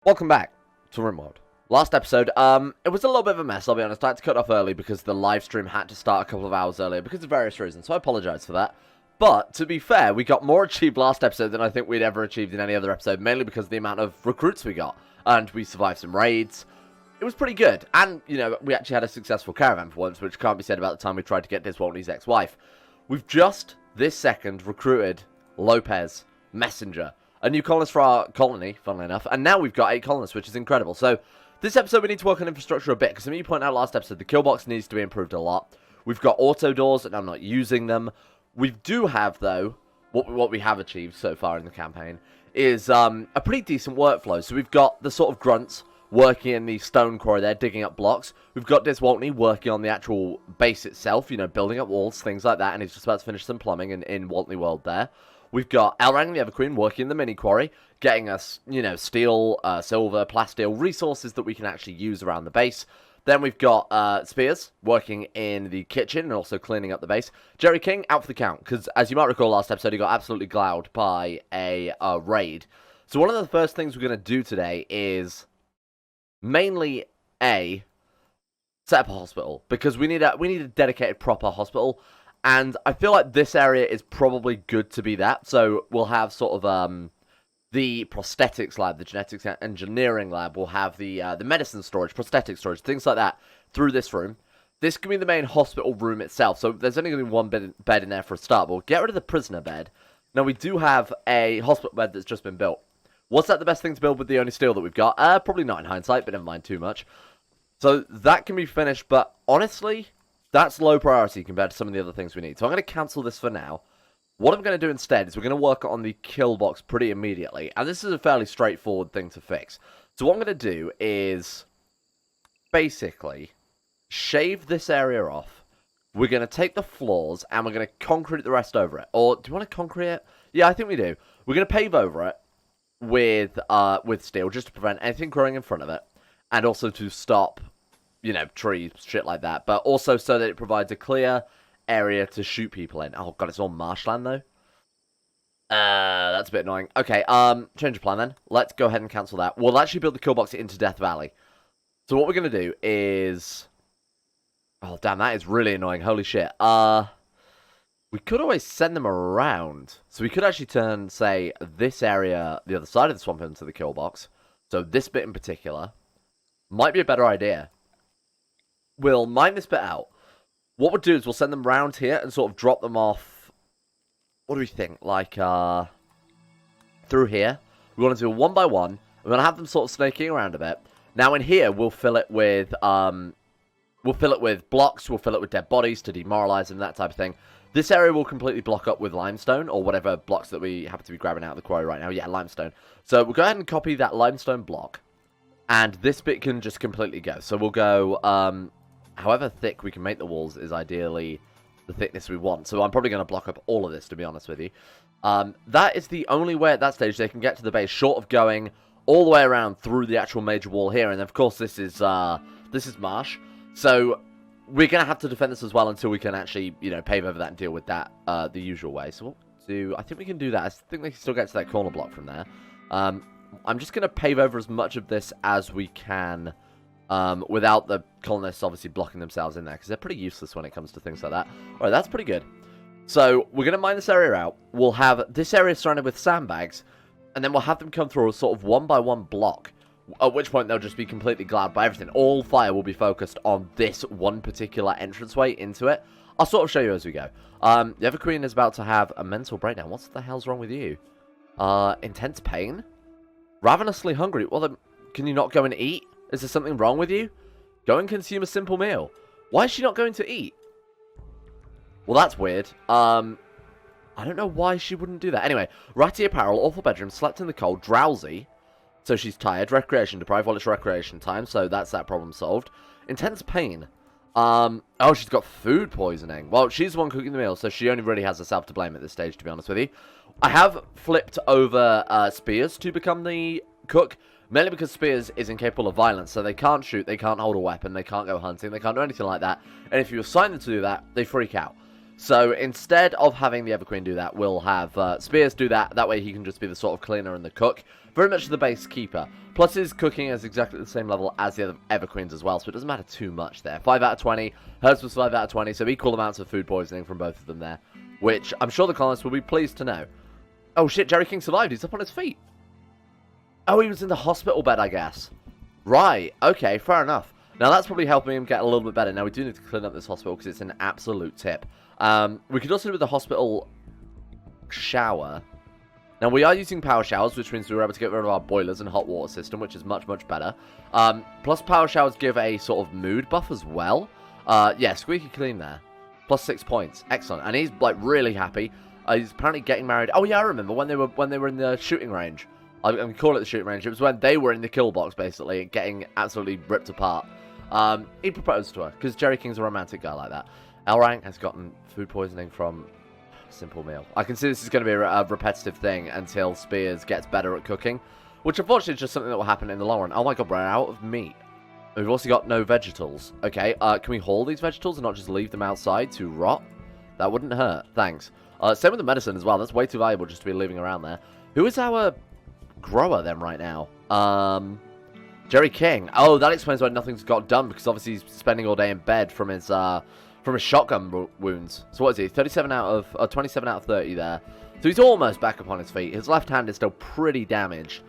Welcome back to Rimworld. Last episode, it was a little bit of a mess, I'll be honest. I had to cut off early because the live stream had to start a couple of hours earlier because of various reasons, so I apologise for that. But, to be fair, we got more achieved last episode than I think we'd ever achieved in any other episode, mainly because of the amount of recruits we got. And we survived some raids. It was pretty good. And, you know, we actually had a successful caravan for once, which can't be said about the time we tried to get Diswaltney's ex-wife. We've just, this second, recruited Lopez, Messenger, a new colonist for our colony, funnily enough, and now we've got 8 colonists, which is incredible. So, this episode we need to work on infrastructure a bit, because some of you pointed out last episode, the kill box needs to be improved a lot. We've got auto doors, and I'm not using them. We do have, though, what we have achieved so far in the campaign, is a pretty decent workflow. So we've got the sort of grunts working in the stone quarry there, digging up blocks. We've got Diswaltney working on the actual base itself, you know, building up walls, things like that, and he's just about to finish some plumbing in Waltney World there. We've got Elrang, the Everqueen, working in the mini quarry, getting us, you know, steel, silver, plasteel, resources that we can actually use around the base. Then we've got Spears working in the kitchen and also cleaning up the base. Jerry King out for the count, because as you might recall last episode, he got absolutely glowed by a raid. So one of the first things we're going to do today is mainly set up a hospital, because we need a dedicated proper hospital. And I feel like this area is probably good to be that. So we'll have sort of the prosthetics lab, the genetics engineering lab. We'll have the medicine storage, prosthetic storage, things like that through this room. This can be the main hospital room itself. So there's only going to be one bed in there for a start. But we'll get rid of the prisoner bed. Now we do have a hospital bed that's just been built. Was that the best thing to build with the only steel that we've got? Probably not in hindsight, but never mind too much. So that can be finished, but honestly, that's low priority compared to some of the other things we need. So I'm going to cancel this for now. What I'm going to do instead is we're going to work on the kill box pretty immediately. And this is a fairly straightforward thing to fix. So what I'm going to do is basically shave this area off. We're going to take the floors and we're going to concrete the rest over it. Or do you want to concrete it? Yeah, I think we do. We're going to pave over it with steel just to prevent anything growing in front of it. And also to stop, you know, trees, shit like that. But also so that it provides a clear area to shoot people in. Oh god, it's all marshland though. That's a bit annoying. Okay, change of plan then. Let's go ahead and cancel that. We'll actually build the kill box into Death Valley. So what we're gonna do is, oh damn, that is really annoying. Holy shit. We could always send them around. So we could actually turn, say, this area, the other side of the swamp, into the kill box. So this bit in particular might be a better idea. We'll mine this bit out. What we'll do is we'll send them round here and sort of drop them off. What do we think? Like, through here. We want to do a 1 by 1. We're going to have them sort of snaking around a bit. Now in here, we'll fill it with, blocks. We'll fill it with dead bodies to demoralize them, that type of thing. This area will completely block up with limestone, or whatever blocks that we happen to be grabbing out of the quarry right now. Yeah, limestone. So we'll go ahead and copy that limestone block. And this bit can just completely go. So we'll go, however thick we can make the walls is ideally the thickness we want. So I'm probably going to block up all of this, to be honest with you. That is the only way at that stage they can get to the base, short of going all the way around through the actual major wall here. And of course, this is marsh. So we're going to have to defend this as well until we can actually, you know, pave over that and deal with that the usual way. So what do I think we can do that? I think they can still get to that corner block from there. I'm just going to pave over as much of this as we can without the colonists obviously blocking themselves in there, because they're pretty useless when it comes to things like that. Alright, that's pretty good. So, we're going to mine this area out. We'll have this area surrounded with sandbags, and then we'll have them come through a sort of 1 by 1 block, at which point they'll just be completely glowed by everything. All fire will be focused on this one particular entranceway into it. I'll sort of show you as we go. The Everqueen is about to have a mental breakdown. What the hell's wrong with you? Intense pain? Ravenously hungry. Well, then, can you not go and eat? Is there something wrong with you? Go and consume a simple meal. Why is she not going to eat? Well, that's weird. I don't know why she wouldn't do that. Anyway, ratty apparel, awful bedroom, slept in the cold, drowsy. So she's tired. Recreation deprived. Well, it's recreation time, so that's that problem solved. Intense pain. Oh, she's got food poisoning. Well, she's the one cooking the meal, so she only really has herself to blame at this stage, to be honest with you. I have flipped over Spears to become the cook, mainly because Spears is incapable of violence, so they can't shoot, they can't hold a weapon, they can't go hunting, they can't do anything like that. And if you assign them to do that, they freak out. So instead of having the Everqueen do that, we'll have Spears do that. That way he can just be the sort of cleaner and the cook. Very much the base keeper. Plus his cooking is exactly the same level as the other Everqueens as well, so it doesn't matter too much there. 5 out of 20. Hers was 5 out of 20, so equal amounts of food poisoning from both of them there. Which I'm sure the colonists will be pleased to know. Oh shit, Jerry King survived. He's up on his feet. Oh, he was in the hospital bed, I guess. Right, okay, fair enough. Now that's probably helping him get a little bit better. Now we do need to clean up this hospital because it's an absolute tip. We could also do with the hospital shower. Now we are using power showers, which means we were able to get rid of our boilers and hot water system, which is much, much better. Plus power showers give a sort of mood buff as well. Yeah, squeaky clean there. Plus 6 points. Excellent. And he's like really happy. He's apparently getting married. Oh yeah, I remember when they were in the shooting range. I'm going to call it the shooting range. It was when they were in the kill box, basically, getting absolutely ripped apart. He proposed to her, because Jerry King's a romantic guy like that. Elrang has gotten food poisoning from a simple meal. I can see this is going to be a repetitive thing until Spears gets better at cooking, which unfortunately is just something that will happen in the long run. Oh my god, we're out of meat. We've also got no vegetables. Okay, can we haul these vegetables and not just leave them outside to rot? That wouldn't hurt, thanks. Same with the medicine as well. That's way too valuable just to be leaving around there. Who is our grower then right now? Jerry King. Oh, that explains why nothing's got done, because obviously he's spending all day in bed from his shotgun wounds. So what is he? 27 out of 27 out of 30 there. So he's almost back up on his feet. His left hand is still pretty damaged.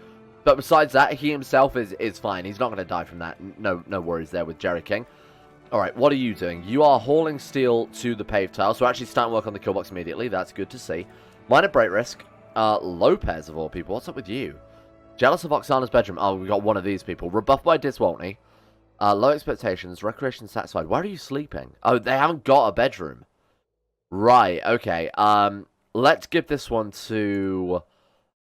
But besides that, he himself is fine. He's not going to die from that. No worries there with Jerry King. Alright, what are you doing? You are hauling steel to the paved tile. So actually starting work on the kill box immediately. That's good to see. Minor break risk. Lopez, of all people. What's up with you? Jealous of Oksana's bedroom. Oh, we got one of these people. Rebuffed by Diswoltney. Low expectations. Recreation satisfied. Where are you sleeping? Oh, they haven't got a bedroom. Right, okay. Let's give this one to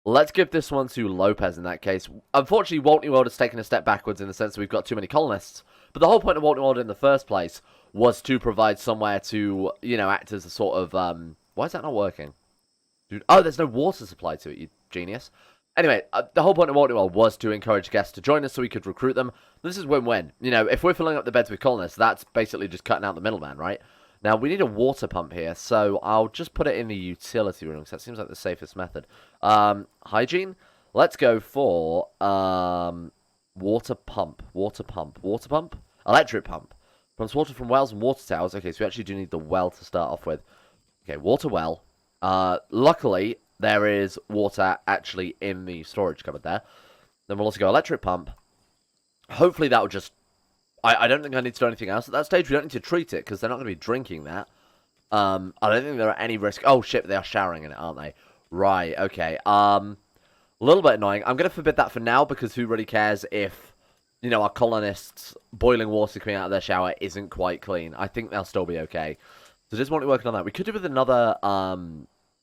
Lopez in that case. Unfortunately, Waltney World has taken a step backwards in the sense that we've got too many colonists. But the whole point of Waltney World in the first place was to provide somewhere to, you know, act as a sort of, why is that not working? Dude, oh, there's no water supply to it, you genius. Anyway, the whole point of Waltney World was to encourage guests to join us so we could recruit them. This is win-win. You know, if we're filling up the beds with colonists, that's basically just cutting out the middleman, right? Now, we need a water pump here, so I'll just put it in the utility room, because that seems like the safest method. Hygiene? Let's go for water pump. Electric pump. Pumps water from wells and water towers. Okay, so we actually do need the well to start off with. Okay, water well. Luckily, there is water actually in the storage cupboard there. Then we'll also go electric pump. Hopefully that will just... I don't think I need to do anything else at that stage. We don't need to treat it, because they're not going to be drinking that. I don't think there are any risk... Oh, shit, they are showering in it, aren't they? Right, okay. A little bit annoying. I'm going to forbid that for now, because who really cares if, you know, our colonists' boiling water coming out of their shower isn't quite clean. I think they'll still be okay. So just want to work on that. We could do with another...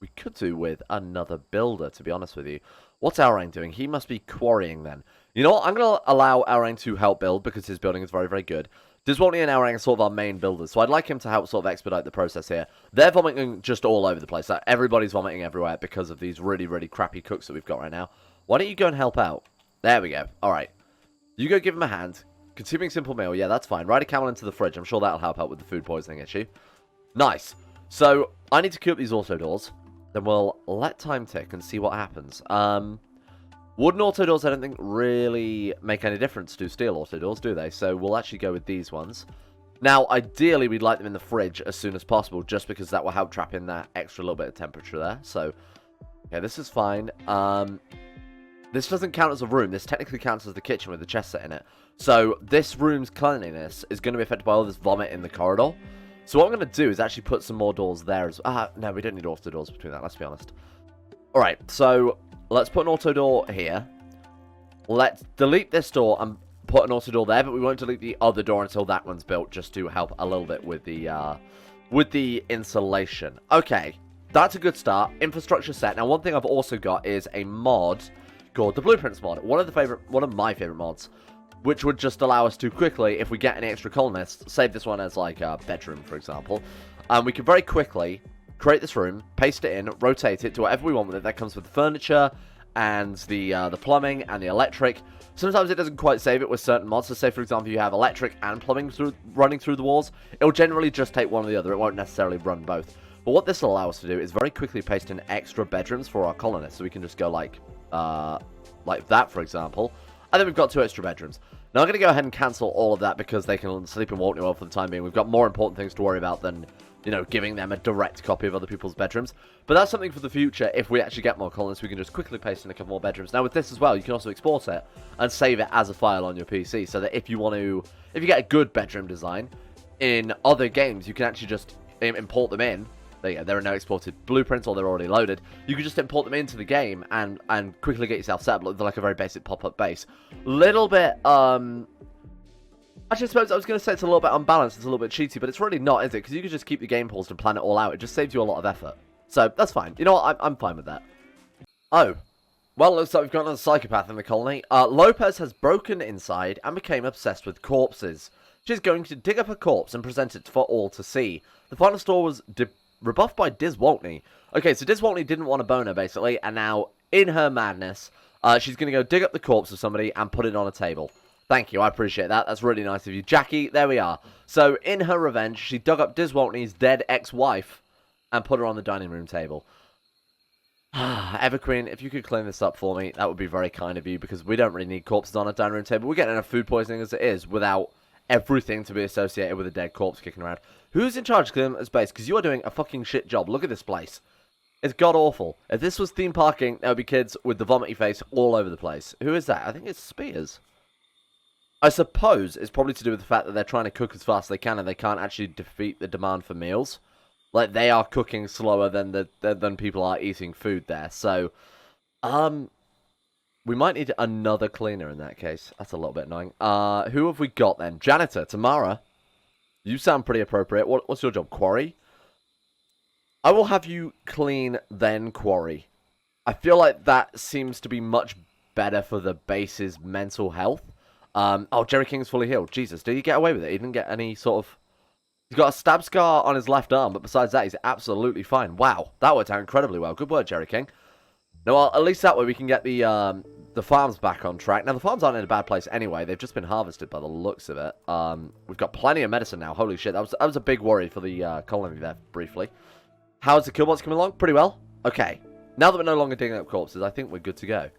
We could do with another builder, to be honest with you. What's Elrang doing? He must be quarrying then. You know what? I'm going to allow Elrang to help build, because his building is very, very good. Diswoltney and Elrang are sort of our main builders, so I'd like him to help sort of expedite the process here. They're vomiting just all over the place. Like, everybody's vomiting everywhere because of these really, really crappy cooks that we've got right now. Why don't you go and help out? There we go. Alright. You go give him a hand. Consuming simple meal. Yeah, that's fine. Ride a camel into the fridge. I'm sure that'll help out with the food poisoning issue. Nice. So, I need to queue up these auto doors. Then we'll let time tick and see what happens. Wooden auto doors I don't think really make any difference to steel auto doors, do they? So we'll actually go with these ones. Now, ideally, we'd like them in the fridge as soon as possible, just because that will help trap in that extra little bit of temperature there. So, okay, this is fine. This doesn't count as a room. This technically counts as the kitchen with the chest set in it. So this room's cleanliness is going to be affected by all this vomit in the corridor. So what I'm going to do is actually put some more doors there as well. No, we don't need auto doors between that, let's be honest. Alright, so let's put an auto door here. Let's delete this door and put an auto door there, but we won't delete the other door until that one's built, just to help a little bit with the insulation. Okay, that's a good start. Infrastructure set. Now, one thing I've also got is a mod called the Blueprints mod. One of my favorite mods, which would just allow us to quickly, if we get any extra colonists, save this one as like a bedroom, for example. We can very quickly create this room, paste it in, rotate it, do whatever we want with it. That comes with the furniture and the plumbing and the electric. Sometimes it doesn't quite save it with certain mods. So say, for example, you have electric and plumbing running through the walls. It'll generally just take one or the other. It won't necessarily run both. But what this will allow us to do is very quickly paste in extra bedrooms for our colonists. So we can just go like that, for example. And then we've got 2 extra bedrooms. Now I'm going to go ahead and cancel all of that because they can sleep in World for the time being. We've got more important things to worry about than, you know, giving them a direct copy of other people's bedrooms. But that's something for the future. If we actually get more colonists, we can just quickly paste in a couple more bedrooms. Now with this as well, you can also export it and save it as a file on your PC. So that if you get a good bedroom design in other games, you can actually just import them in. There you go, there are no exported blueprints or they're already loaded. You can just import them into the game and quickly get yourself set up like a very basic pop-up base. Little bit, actually I suppose I was going to say it's a little bit unbalanced, it's a little bit cheaty, but it's really not, is it? Because you can just keep the game paused and plan it all out. It just saves you a lot of effort. So, that's fine. You know what, I'm fine with that. Oh. Well, looks like we've got another psychopath in the colony. Lopez has broken inside and became obsessed with corpses. She's going to dig up a corpse and present it for all to see. The final store was rebuffed by Diz Waltney. Okay, so Diz Waltney didn't want a boner, basically, and now, in her madness, she's going to go dig up the corpse of somebody and put it on a table. Thank you, I appreciate that. That's really nice of you. Jackie, there we are. So, in her revenge, she dug up Diz Waltney's dead ex-wife and put her on the dining room table. Everqueen, if you could clean this up for me, that would be very kind of you, because we don't really need corpses on a dining room table. We're getting enough food poisoning as it is, without everything to be associated with a dead corpse kicking around. Who's in charge of cleaning this place? Because you are doing a fucking shit job. Look at this place. It's god-awful. If this was theme parking, there would be kids with the vomity face all over the place. Who is that? I think it's Spears. I suppose it's probably to do with the fact that they're trying to cook as fast as they can and they can't actually defeat the demand for meals. Like, they are cooking slower than people are eating food there. So, we might need another cleaner in that case. That's a little bit annoying. Who have we got then? Janitor, Tamara. You sound pretty appropriate. What's your job? Quarry? I will have you clean, then quarry. I feel like that seems to be much better for the base's mental health. Oh, Jerry King's fully healed. Jesus, did he get away with it? He didn't get any sort of... He's got a stab scar on his left arm, but besides that, he's absolutely fine. Wow, that worked out incredibly well. Good work, Jerry King. No, well, at least that way we can get the farms back on track. Now, the farms aren't in a bad place anyway. They've just been harvested by the looks of it. We've got plenty of medicine now. Holy shit, that was a big worry for the colony there, briefly. How's the killbots coming along? Pretty well. Okay. Now that we're no longer digging up corpses, I think we're good to go.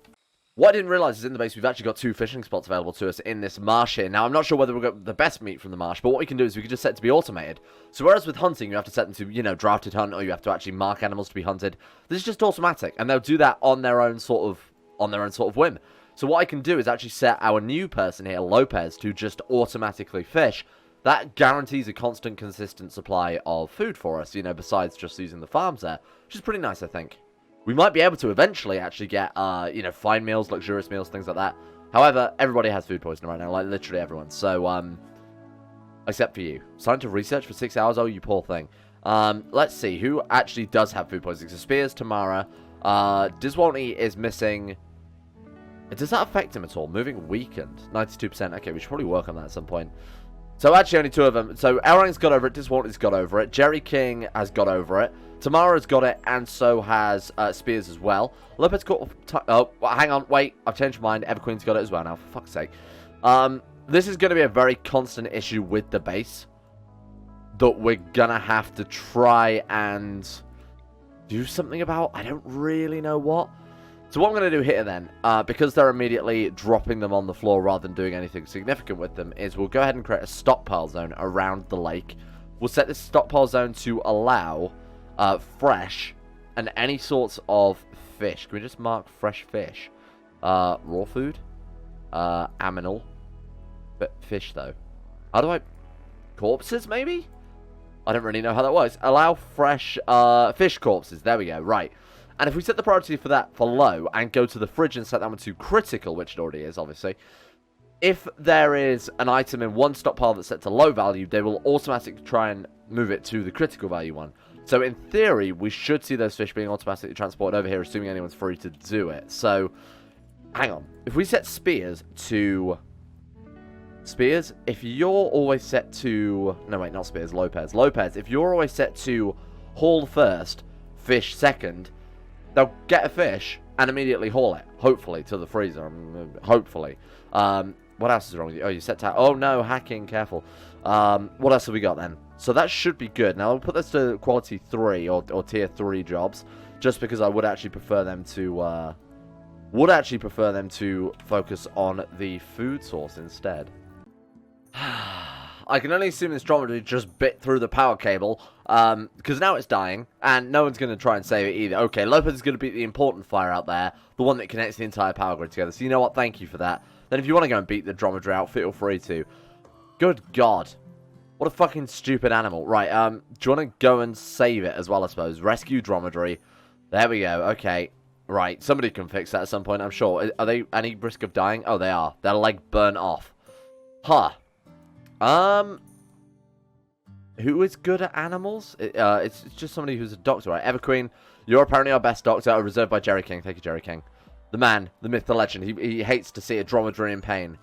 What I didn't realise is in the base we've actually got 2 fishing spots available to us in this marsh here. Now, I'm not sure whether we've got the best meat from the marsh, but what we can do is we can just set it to be automated. So whereas with hunting, you have to set them to, you know, drafted hunt, or you have to actually mark animals to be hunted, this is just automatic, and they'll do that on their own sort of whim. So what I can do is actually set our new person here, Lopez, to just automatically fish. That guarantees a constant, consistent supply of food for us, you know, besides just using the farms there, which is pretty nice, I think. We might be able to eventually actually get, you know, fine meals, luxurious meals, things like that. However, everybody has food poisoning right now, like literally everyone. So, except for you. Signed to research for 6 hours? Oh, you poor thing. Let's see, who actually does have food poisoning? So, Spears, Tamara, Diswaltney is missing... Does that affect him at all? Moving weakened. 92%. Okay, we should probably work on that at some point. So, actually, only 2 of them. So, Elrang's got over it, Diswaltney's got over it, Jerry King has got over it, Tamara's got it, and so has Spears as well. Lopez caught... Oh, hang on, wait. I've changed my mind. Everqueen's got it as well now, for fuck's sake. This is going to be a very constant issue with the base that we're going to have to try and do something about. I don't really know what. So what I'm going to do here then, because they're immediately dropping them on the floor rather than doing anything significant with them, is we'll go ahead and create a stockpile zone around the lake. We'll set this stockpile zone to allow fresh and any sorts of fish. Can we just mark fresh fish? Raw food? Aminal. But fish, though. How do I... Corpses, maybe? I don't really know how that works. Allow fresh fish corpses. There we go. Right. And if we set the priority for that for low and go to the fridge and set that one to critical, which it already is, obviously, if there is an item in one stockpile that's set to low value, they will automatically try and move it to the critical value one. So in theory, we should see those fish being automatically transported over here, assuming anyone's free to do it. So, hang on. If we set Spears to... Spears, if you're always set to... No, wait, not Spears, Lopez. Lopez, if you're always set to haul first, fish second, they'll get a fish and immediately haul it, hopefully, to the freezer. Hopefully. What else is wrong with you? Oh, you set to... Oh, no, hacking, careful. What else have we got, then? So that should be good. Now, I'll put this to quality 3 or tier 3 jobs, just because I would actually prefer them to focus on the food source instead. I can only assume this dromedary just bit through the power cable, because now it's dying, and no one's going to try and save it either. Okay, Lopez is going to beat the important fire out there, the one that connects the entire power grid together. So you know what? Thank you for that. Then if you want to go and beat the dromedary out, feel free to. Good God. What a fucking stupid animal. Right, do you want to go and save it as well, I suppose? Rescue dromedary. There we go. Okay. Right, somebody can fix that at some point, I'm sure. Are they any risk of dying? Oh, they are. Their leg burnt off. Huh. Who is good at animals? It's just somebody who's a doctor, right? Everqueen, you're apparently our best doctor, reserved by Jerry King. Thank you, Jerry King. The man, the myth, the legend. He hates to see a dromedary in pain.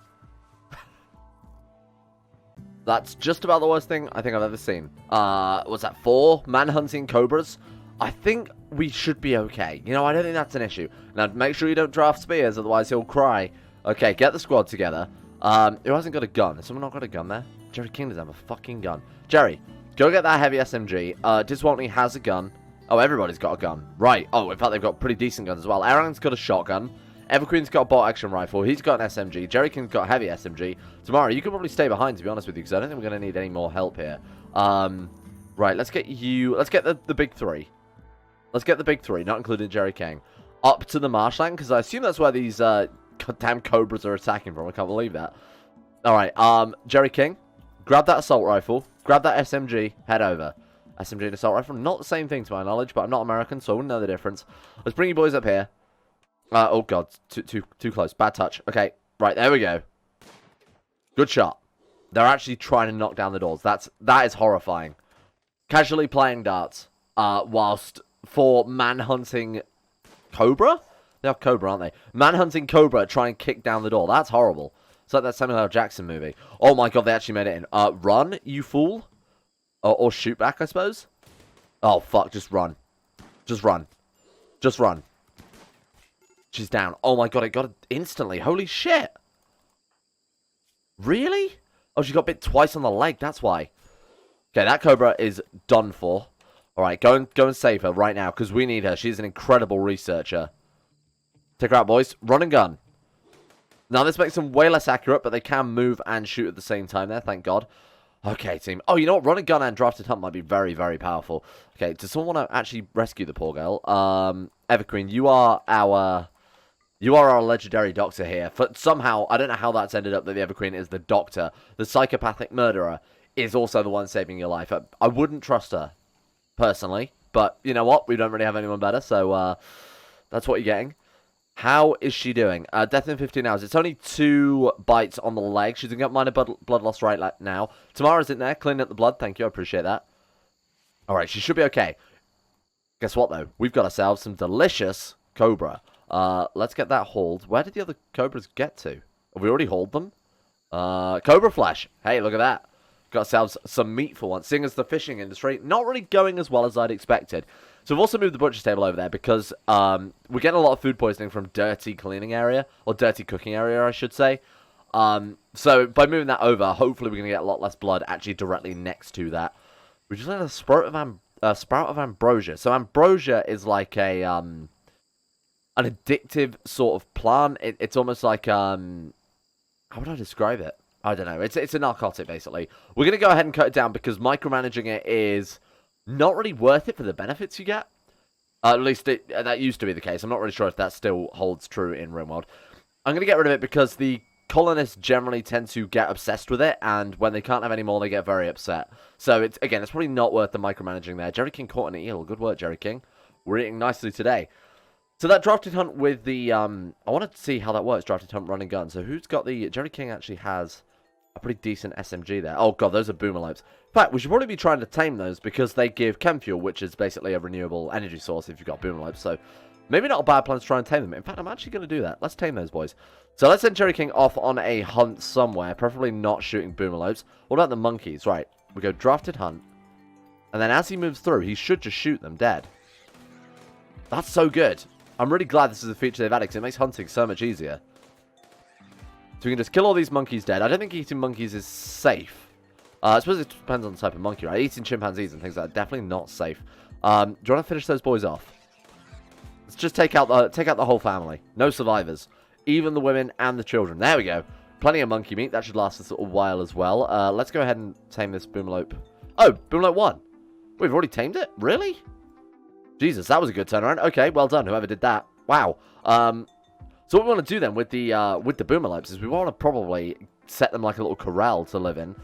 That's just about the worst thing I think I've ever seen. What's that, 4 man-hunting cobras? I think we should be okay. You know, I don't think that's an issue. Now, make sure you don't draft spears, otherwise he'll cry. Okay, get the squad together. Who hasn't got a gun? Has someone not got a gun there? Jerry King doesn't have a fucking gun. Jerry, go get that heavy SMG. Diswaltney has a gun. Oh, everybody's got a gun. Right. Oh, in fact, they've got pretty decent guns as well. Aaron's got a shotgun. Everqueen's got a bolt-action rifle. He's got an SMG. Jerry King's got a heavy SMG. Tamara, you can probably stay behind, to be honest with you, because I don't think we're going to need any more help here. Right, let's get you... Let's get the big 3. Let's get the big 3, not including Jerry King, up to the marshland, because I assume that's where these damn cobras are attacking from. I can't believe that. Alright, Jerry King, grab that assault rifle, grab that SMG, head over. SMG and assault rifle, not the same thing to my knowledge, but I'm not American, so I wouldn't know the difference. Let's bring you boys up here. Oh god, too close. Bad touch. Okay, right, there we go. Good shot. They're actually trying to knock down the doors. That is horrifying. Casually playing darts, whilst for man-hunting Cobra? They are Cobra, aren't they? Man-hunting Cobra try and kick down the door. That's horrible. It's like that Samuel L. Jackson movie. Oh my god, they actually made it in. Run, you fool. Or shoot back, I suppose. Oh, fuck, just run. Just run. Just run. She's down. Oh my god, it got it instantly. Holy shit. Really? Oh, she got bit twice on the leg. That's why. Okay, that Cobra is done for. Alright, go and save her right now, because we need her. She's an incredible researcher. Take her out, boys. Run and gun. Now, this makes them way less accurate, but they can move and shoot at the same time there, thank God. Okay, team. Oh, you know what? Run and gun and drafted hunt might be very, very powerful. Okay, does someone want to actually rescue the poor girl? Everqueen, you are our legendary doctor here. For somehow, I don't know how that's ended up that the Everqueen is the doctor. The psychopathic murderer is also the one saving your life. I wouldn't trust her, personally. But, you know what? We don't really have anyone better, so that's what you're getting. How is she doing? Death in 15 hours. It's only 2 bites on the leg. She's got minor blood loss right now. Tamara's in there, cleaning up the blood. Thank you, I appreciate that. Alright, she should be okay. Guess what, though? We've got ourselves some delicious Cobra. Let's get that hauled. Where did the other Cobras get to? Have we already hauled them? Cobra flesh. Hey, look at that. Got ourselves some meat for once. Seeing as the fishing industry not really going as well as I'd expected. So we've also moved the butcher's table over there because we're getting a lot of food poisoning from dirty cleaning area. Or dirty cooking area, I should say. So by moving that over, hopefully we're going to get a lot less blood actually directly next to that. We just had a sprout of ambrosia. So ambrosia is like a... an addictive sort of plant. It's almost like, how would I describe it? I don't know. It's a narcotic, basically. We're going to go ahead and cut it down because micromanaging it is not really worth it for the benefits you get. At least that used to be the case. I'm not really sure if that still holds true in Rimworld. I'm going to get rid of it because the colonists generally tend to get obsessed with it, and when they can't have any more, they get very upset. So, it's probably not worth the micromanaging there. Jerry King caught an eel. Good work, Jerry King. We're eating nicely today. So that drafted hunt with the, I want to see how that works, drafted hunt, run and gun. So who's got the, Jerry King actually has a pretty decent SMG there. Oh god, those are boomerlopes. In fact, we should probably be trying to tame those because they give chem fuel, which is basically a renewable energy source if you've got boomerlopes. So maybe not a bad plan to try and tame them. In fact, I'm actually going to do that. Let's tame those boys. So let's send Jerry King off on a hunt somewhere, preferably not shooting boomerlopes. What about the monkeys? Right, we go drafted hunt. And then as he moves through, he should just shoot them dead. That's so good. I'm really glad this is a feature they've added because it makes hunting so much easier. So we can just kill all these monkeys dead. I don't think eating monkeys is safe. I suppose it depends on the type of monkey, right? Eating chimpanzees and things like that, definitely not safe. Do you want to finish those boys off? Let's just take out the whole family. No survivors. Even the women and the children. There we go. Plenty of monkey meat. That should last us a while as well. Let's go ahead and tame this boomalope. Oh, boomalope 1. We've already tamed it? Really? Jesus, that was a good turnaround. Okay, well done, whoever did that. Wow. So what we want to do then with the boomalopes is we want to probably set them like a little corral to live in.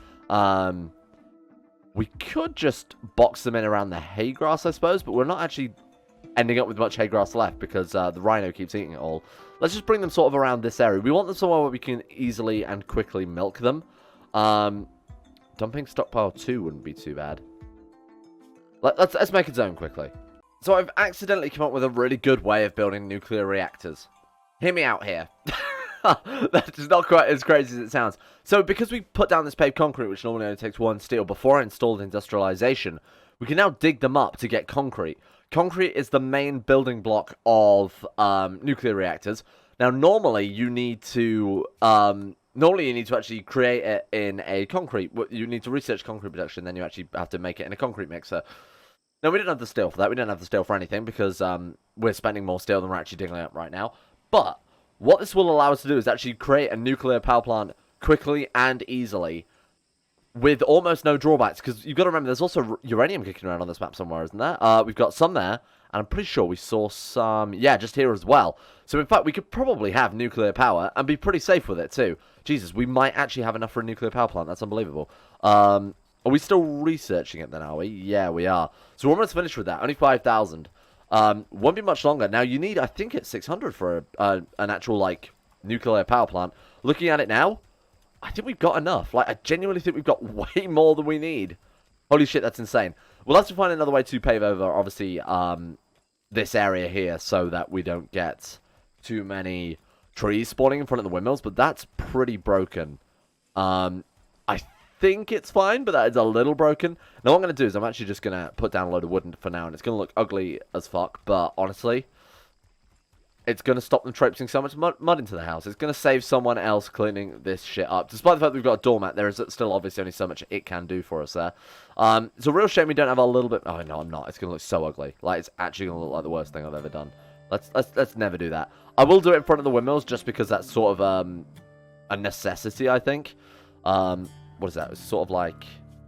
We could just box them in around the hay grass, I suppose, but we're not actually ending up with much hay grass left because the rhino keeps eating it all. Let's just bring them sort of around this area. We want them somewhere where we can easily and quickly milk them. Dumping stockpile 2 wouldn't be too bad. Let's make a zone quickly. So I've accidentally come up with a really good way of building nuclear reactors. Hear me out here. That is not quite as crazy as it sounds. So because we put down this paved concrete, which normally only takes 1 steel, before I installed industrialization, we can now dig them up to get concrete. Concrete is the main building block of nuclear reactors. Now, normally you need to actually create it in a concrete. You need to research concrete production, then you actually have to make it in a concrete mixer. Now, we didn't have the steel for that. We didn't have the steel for anything because we're spending more steel than we're actually digging up right now. But what this will allow us to do is actually create a nuclear power plant quickly and easily with almost no drawbacks, because you've got to remember there's also uranium kicking around on this map somewhere, isn't there? We've got some there, and I'm pretty sure we saw some, yeah, just here as well. So in fact, we could probably have nuclear power and be pretty safe with it too. Jesus, we might actually have enough for a nuclear power plant. That's unbelievable. Are we still researching it then, are we? Yeah, we are. So we're almost finished with that. Only 5,000. Won't be much longer. Now, you need, I think it's 600 for an actual, like, nuclear power plant. Looking at it now, I think we've got enough. Like, I genuinely think we've got way more than we need. Holy shit, that's insane. We'll have to find another way to pave over, obviously, this area here so that we don't get too many trees spawning in front of the windmills, but that's pretty broken. I think it's fine, but that is a little broken. Now, what I'm going to do is I'm actually just going to put down a load of wood for now, and it's going to look ugly as fuck, but honestly, it's going to stop them traipsing so much mud into the house. It's going to save someone else cleaning this shit up. Despite the fact that we've got a doormat, there is still obviously only so much it can do for us there. It's a real shame we don't have a little bit... Oh, no, I'm not. It's going to look so ugly. Like, it's actually going to look like the worst thing I've ever done. Let's never do that. I will do it in front of the windmills just because that's sort of a necessity, I think. What is that? It's sort of like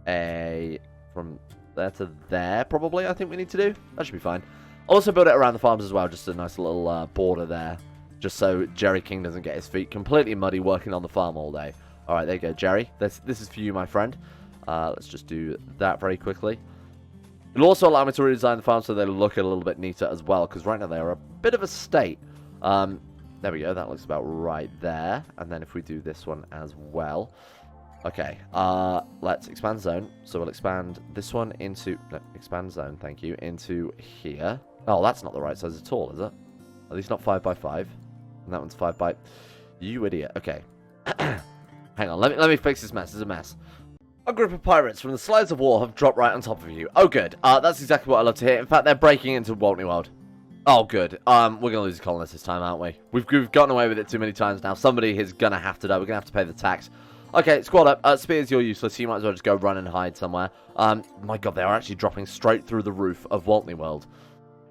a... From there to there, probably, I think we need to do. That should be fine. I'll also build it around the farms as well, just a nice little border there, just so Jerry King doesn't get his feet completely muddy working on the farm all day. All right, there you go, Jerry. This is for you, my friend. Let's just do that very quickly. It'll also allow me to redesign the farm so they look a little bit neater as well, because right now they are a bit of a state. There we go, that looks about right there. And then if we do this one as well. Okay, let's expand zone. So we'll expand this one into... No, expand zone, thank you, into here. Oh, that's not the right size at all, is it? At least not 5 by 5. And that one's 5 by... You idiot. Okay. Hang on, let me fix this mess. It's a mess. A group of pirates from the Slaves of War have dropped right on top of you. Oh, good. That's exactly what I love to hear. In fact, they're breaking into World. Oh, good. We're going to lose the colonists this time, aren't we? We've gotten away with it too many times now. Somebody is going to have to die. We're going to have to pay the tax. Okay, squad up. Spears, you're useless. So you might as well just go run and hide somewhere. My god, they are actually dropping straight through the roof of World.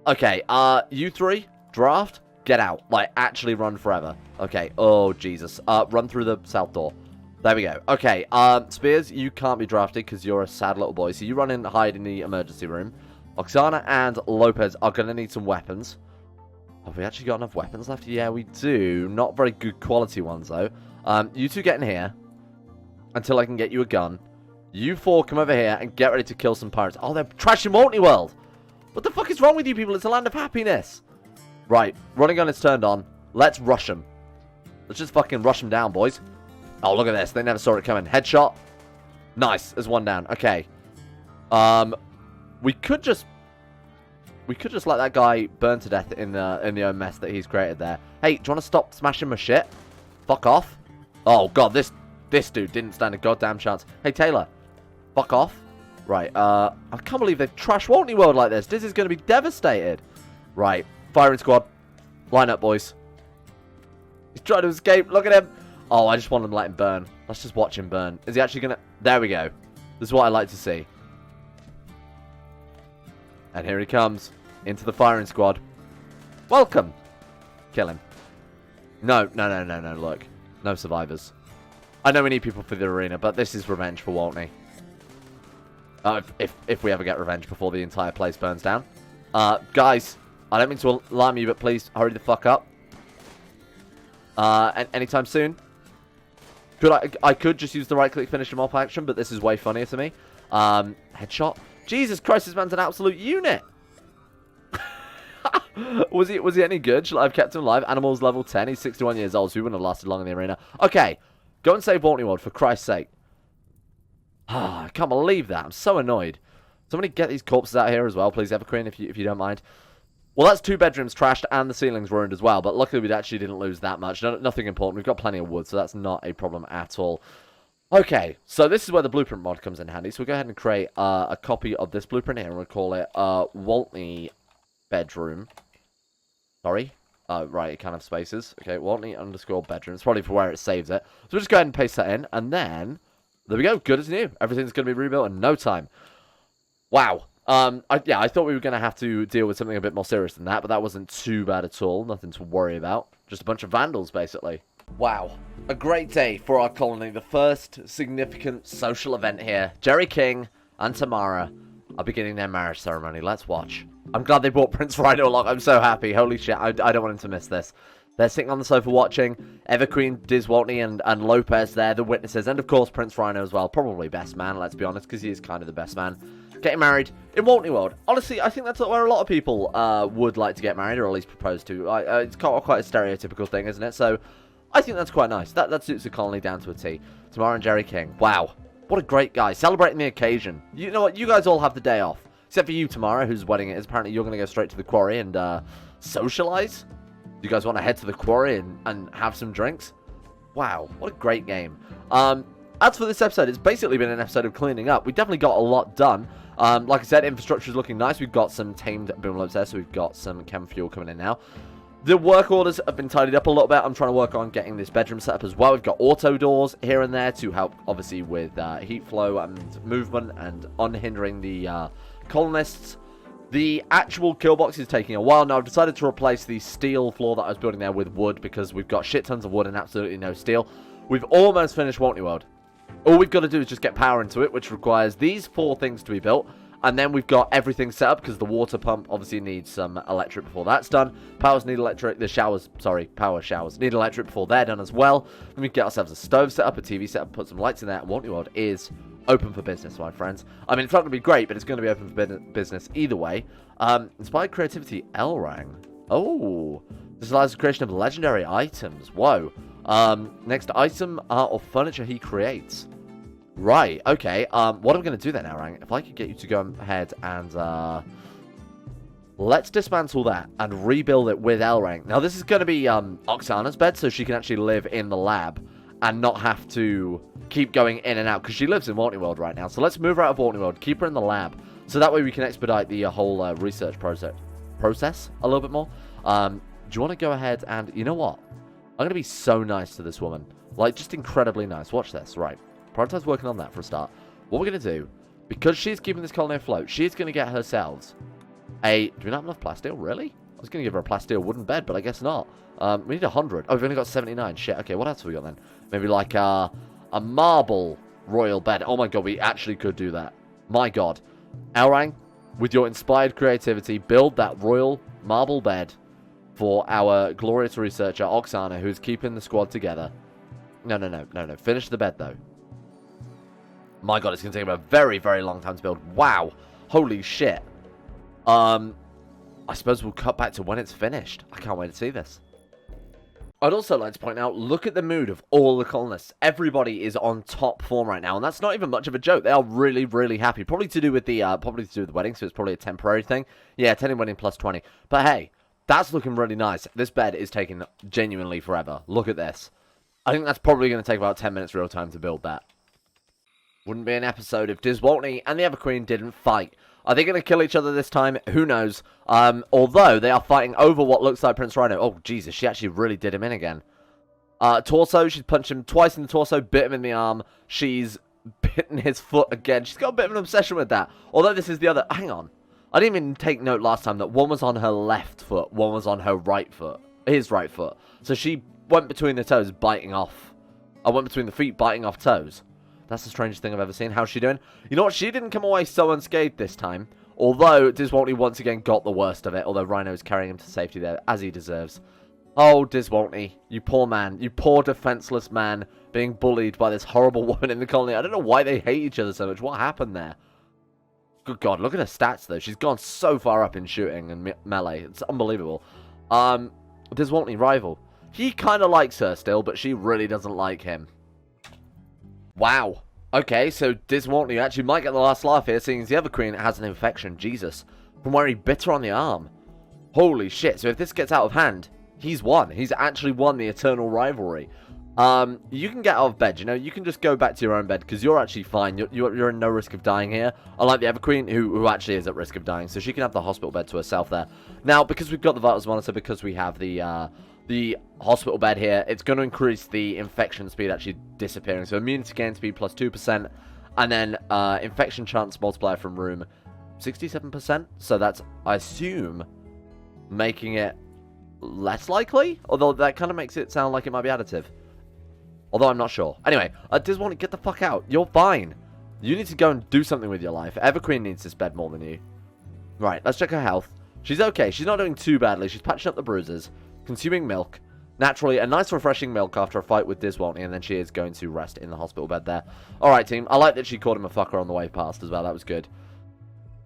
Okay, you three, draft, get out. Like, actually run forever. Okay, oh, Jesus. Run through the south door. There we go. Okay, Spears, you can't be drafted because you're a sad little boy. So you run in and hide in the emergency room. Oksana and Lopez are going to need some weapons. Have we actually got enough weapons left? Yeah, we do. Not very good quality ones, though. You two get in here until I can get you a gun. You four come over here and get ready to kill some pirates. Oh, they're trashing World. What the fuck is wrong with you people? It's a land of happiness. Right, running gun is turned on. Let's rush them. Let's just fucking rush them down, boys. Oh, look at this. They never saw it coming. Headshot. Nice. There's one down. Okay. We could just let that guy burn to death in the own mess that he's created there. Hey, do you want to stop smashing my shit? Fuck off. Oh god, this dude didn't stand a goddamn chance. Hey Taylor, fuck off. Right, I can't believe they've trashed World like this. This is going to be devastated. Right, firing squad. Line up, boys. He's trying to escape. Look at him. Oh, I just want to let him burn. Let's just watch him burn. Is he actually going to... There we go. This is what I like to see. And here he comes. Into the firing squad. Welcome. Kill him. No, look. No survivors. I know we need people for the arena, but this is revenge for Waltney. If we ever get revenge before the entire place burns down. Guys, I don't mean to alarm you, but please hurry the fuck up. Anytime soon. I could just use the right-click finish him off action, but this is way funnier to me. Headshot. Jesus Christ, this man's an absolute unit. Was he any good? Shall I have kept him alive? Animals level 10. He's 61 years old, so he wouldn't have lasted long in the arena. Okay, go and save World, for Christ's sake. I can't believe that. I'm so annoyed. Somebody get these corpses out here as well, please, Everqueen, if you don't mind. Well, that's 2 bedrooms trashed and the ceilings ruined as well, but luckily we actually didn't lose that much. Nothing important. We've got plenty of wood, so that's not a problem at all. Okay, so this is where the blueprint mod comes in handy. So we'll go ahead and create a copy of this blueprint here, and we'll call it Waltney bedroom. Sorry. Right, it can't have spaces. Okay, Waltney_bedroom. It's probably for where it saves it. So we'll just go ahead and paste that in, and then there we go. Good as new. Everything's going to be rebuilt in no time. Wow. I thought we were going to have to deal with something a bit more serious than that, but that wasn't too bad at all. Nothing to worry about. Just a bunch of vandals, basically. Wow. A great day for our colony. The first significant social event here. Jerry King and Tamara are beginning their marriage ceremony. Let's watch. I'm glad they brought Prince Rhino along. I'm so happy. Holy shit. I don't want him to miss this. They're sitting on the sofa watching. Everqueen, Diz Waltney, and Lopez there, the witnesses. And, of course, Prince Rhino as well. Probably best man, let's be honest, because he is kind of the best man. Getting married in Waltney World. Honestly, I think that's where a lot of people would like to get married, or at least propose to. It's quite a stereotypical thing, isn't it? So I think that's quite nice. That suits the colony down to a T. Tamara and Jerry King. Wow. What a great guy. Celebrating the occasion. You know what? You guys all have the day off. Except for you, Tamara, whose wedding it is. Apparently, you're going to go straight to the quarry and socialize. You guys want to head to the quarry and have some drinks? Wow. What a great game. As for this episode, it's basically been an episode of cleaning up. We definitely got a lot done. Like I said, infrastructure is looking nice. We've got some tamed boomloops there, so we've got some chem fuel coming in now. The work orders have been tidied up a little bit. I'm trying to work on getting this bedroom set up as well. We've got auto doors here and there to help, obviously, with heat flow and movement and unhindering the colonists. The actual kill box is taking a while. Now, I've decided to replace the steel floor that I was building there with wood because we've got shit tons of wood and absolutely no steel. We've almost finished Waltney World. All we've got to do is just get power into it, which requires these 4 things to be built. And then we've got everything set up because the water pump obviously needs some electric before that's done. Powers need electric. Power showers need electric before they're done as well. Then we can get ourselves a stove set up, a TV set up, put some lights in there. And Waltney World is open for business, my friends. I mean, it's not going to be great, but it's going to be open for business either way. Inspired creativity, L-Rang. Oh, this allows the creation of legendary items. Whoa. Next item, art or furniture he creates. Right, okay. What am I going to do then, L-Rang? If I could get you to go ahead and, let's dismantle that and rebuild it with L-Rang. Now, this is going to be, Oksana's bed, so she can actually live in the lab and not have to keep going in and out, because she lives in Waltney World right now. So let's move her out of Waltney World, keep her in the lab, so that way we can expedite the whole research process a little bit more. Do you want to go ahead and, you know what? I'm going to be so nice to this woman. Like, just incredibly nice. Watch this. Right. Prioritize working on that for a start. What we're going to do, because she's keeping this colony afloat, she's going to get herself a... Do we not have enough plasteel? Really? I was going to give her a plasteel wooden bed, but I guess not. We need 100. Oh, we've only got 79. Shit. Okay, what else have we got then? Maybe like a marble royal bed. Oh my god, we actually could do that. My god. L-Rang, with your inspired creativity, build that royal marble bed for our glorious researcher, Oksana, who's keeping the squad together. No. Finish the bed, though. My god, it's going to take a very, very long time to build. Wow. Holy shit. I suppose we'll cut back to when it's finished. I can't wait to see this. I'd also like to point out, look at the mood of all the colonists. Everybody is on top form right now, and that's not even much of a joke. They are really, really happy. Probably to do with the wedding, so it's probably a temporary thing. Yeah, 10 in wedding plus 20. But hey, that's looking really nice. This bed is taking genuinely forever. Look at this. I think that's probably going to take about 10 minutes real time to build that. Wouldn't be an episode if Diz Waltney and the Everqueen didn't fight. Are they going to kill each other this time? Who knows? Although they are fighting over what looks like Prince Rhino. Oh, Jesus, she actually really did him in again. Torso, she's punched him twice in the torso, bit him in the arm. She's bitten his foot again. She's got a bit of an obsession with that. Although this is the other... Hang on. I didn't even take note last time that one was on her left foot, one was on her right foot. His right foot. So she went between the toes, biting off. I went between the feet, biting off toes. That's the strangest thing I've ever seen. How's she doing? You know what? She didn't come away so unscathed this time. Although, Diswaltney once again got the worst of it. Although Rhino is carrying him to safety there, as he deserves. Oh, Diswaltney. You poor man. You poor defenseless man being bullied by this horrible woman in the colony. I don't know why they hate each other so much. What happened there? Good God, look at her stats, though. She's gone so far up in shooting and melee. It's unbelievable. Diswaltney, rival. He kind of likes her still, but she really doesn't like him. Wow. Okay, so Diswaltney actually might get the last laugh here, seeing as the other queen has an infection. Jesus. From where he bit her on the arm. Holy shit. So if this gets out of hand, he's won. He's actually won the eternal rivalry. You can get out of bed, you know, you can just go back to your own bed, because you're actually fine, you're in no risk of dying here, unlike the other queen, who actually is at risk of dying, so she can have the hospital bed to herself there. Now, because we've got the vitals monitor, because we have the hospital bed here, it's going to increase the infection speed actually disappearing, so immunity gain speed plus 2%, and then infection chance multiplier from room 67%, so that's, I assume, making it less likely, although that kind of makes it sound like it might be additive. Although I'm not sure. Anyway, Diswaltney, get the fuck out. You're fine. You need to go and do something with your life. Everqueen needs this bed more than you. Right, let's check her health. She's okay. She's not doing too badly. She's patching up the bruises, consuming milk. Naturally, a nice refreshing milk after a fight with Diswaltney, and then she is going to rest in the hospital bed there. Alright, team. I like that she called him a fucker on the way past as well. That was good.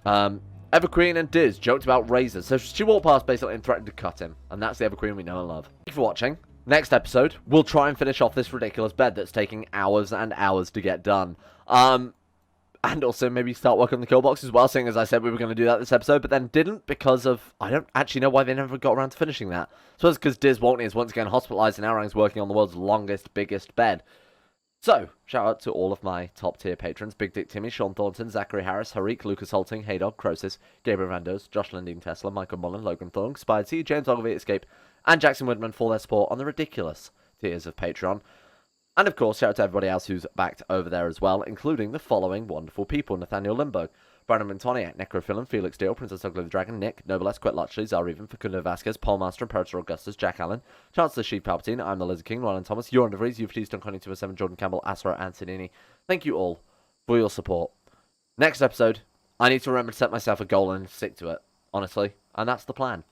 Everqueen and Diz joked about razors. So she walked past basically and threatened to cut him. And that's the Everqueen we know and love. Thank you for watching. Next episode, we'll try and finish off this ridiculous bed that's taking hours and hours to get done. And also maybe start working on the kill box as well, seeing as I said we were going to do that this episode, but then didn't because of... I don't actually know why they never got around to finishing that. So it's because Diswaltney is once again hospitalized and Arang's working on the world's longest, biggest bed. So, shout out to all of my top tier patrons: Big Dick Timmy, Sean Thornton, Zachary Harris, Harik, Lucas Holting, Haydog, Crosis, Gabriel Randos, Josh Lindeen Tesla, Michael Mullen, Logan Thorne, Spied T, James Ogilvy Escape, and Jackson Woodman for their support on the ridiculous tiers of Patreon. And of course, shout out to everybody else who's backed over there as well, including the following wonderful people: Nathaniel Lindbergh, Brandon Montoniac, Necrophilim, Felix Deal, Princess Ugly the Dragon, Nick, Noblesse, Quet Lutchley, Zareven, Facundo Vasquez, Paul Master, Imperator Augustus, Jack Allen, Chancellor Sheep Palpatine, I'm the Lizard King, Ryland Thomas, Joran De Vries, Euphrates, Duncan 207, Jordan Campbell, Asra, Antonini. Thank you all for your support. Next episode, I need to remember to set myself a goal and stick to it, honestly, and that's the plan.